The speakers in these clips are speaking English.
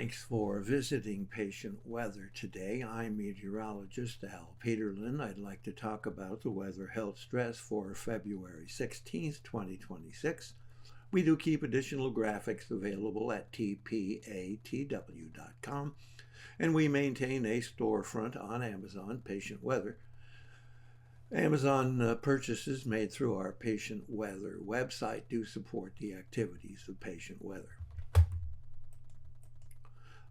Thanks for visiting Patient Weather today. I'm meteorologist Al Peterlin. I'd like to talk about the weather health stress for February 16th, 2026. We do keep additional graphics available at tpatw.com, and we maintain a storefront on Amazon, Patient Weather. Amazon purchases made through our Patient Weather website do support the activities of Patient Weather.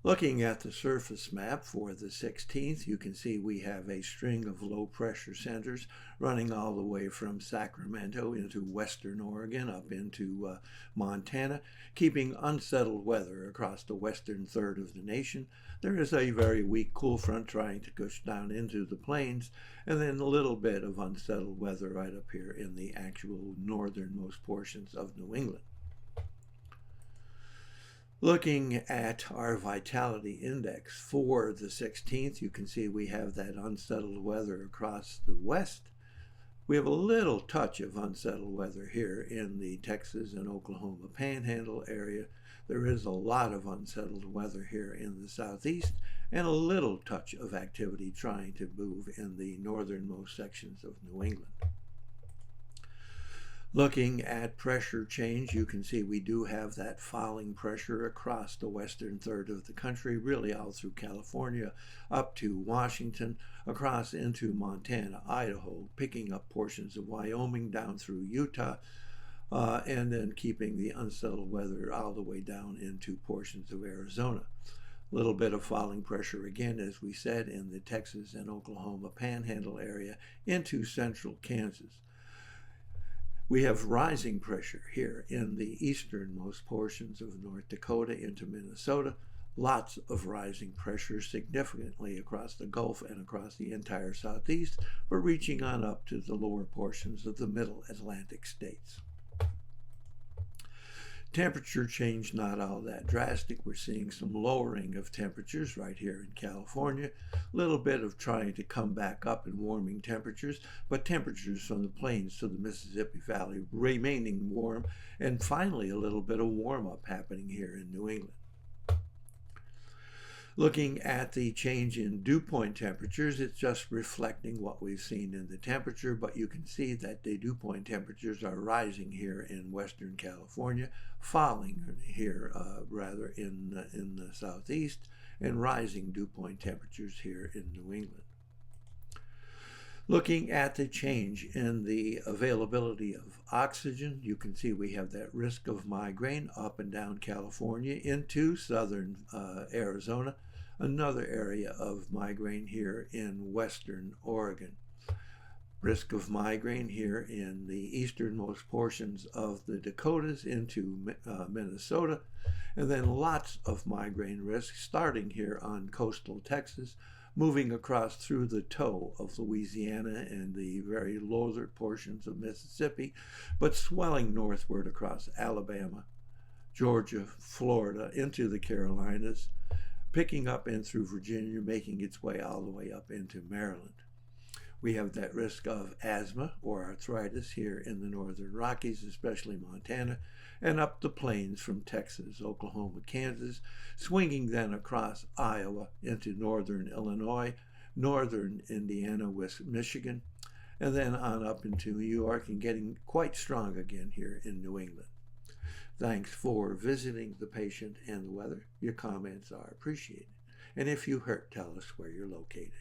Looking at the surface map for the 16th, you can see we have a string of low pressure centers running all the way from Sacramento into western Oregon up into Montana, keeping unsettled weather across the western third of the nation. There is a very weak cool front trying to push down into the plains, and then a little bit of unsettled weather right up here in the actual northernmost portions of New England. Looking at our vitality index for the 16th, you can see we have that unsettled weather across the west. We have a little touch of unsettled weather here in the Texas and Oklahoma Panhandle area. There is a lot of unsettled weather here in the southeast and a little touch of activity trying to move in the northernmost sections of New England. Looking at pressure change, you can see we do have that falling pressure across the western third of the country, really all through California, up to Washington, across into Montana, Idaho, picking up portions of Wyoming down through Utah, and then keeping the unsettled weather all the way down into portions of Arizona. A little bit of falling pressure again, as we said, in the Texas and Oklahoma Panhandle area into central Kansas. We have rising pressure here in the easternmost portions of North Dakota into Minnesota. Lots of rising pressure significantly across the Gulf and across the entire southeast, but reaching on up to the lower portions of the middle Atlantic states. Temperature change not all that drastic. We're seeing some lowering of temperatures right here in California. A little bit of trying to come back up in warming temperatures, but temperatures from the plains to the Mississippi Valley remaining warm, and finally a little bit of warm up happening here in New England. Looking at the change in dew point temperatures, it's just reflecting what we've seen in the temperature, but you can see that the dew point temperatures are rising here in Western California, falling here rather in the southeast, and rising dew point temperatures here in New England. Looking at the change in the availability of oxygen, you can see we have that risk of migraine up and down California into southern Arizona, another area of migraine here in western Oregon. Risk of migraine here in the easternmost portions of the Dakotas into Minnesota, and then lots of migraine risk starting here on coastal Texas, moving across through the toe of Louisiana and the very lower portions of Mississippi, but swelling northward across Alabama, Georgia, Florida, into the Carolinas, picking up in through Virginia, making its way all the way up into Maryland. We have that risk of asthma or arthritis here in the northern Rockies, especially Montana, and up the plains from Texas, Oklahoma, Kansas, swinging then across Iowa into northern Illinois, northern Indiana, West Michigan, and then on up into New York and getting quite strong again here in New England. Thanks for visiting the patient and the weather. Your comments are appreciated. And if you hurt, tell us where you're located.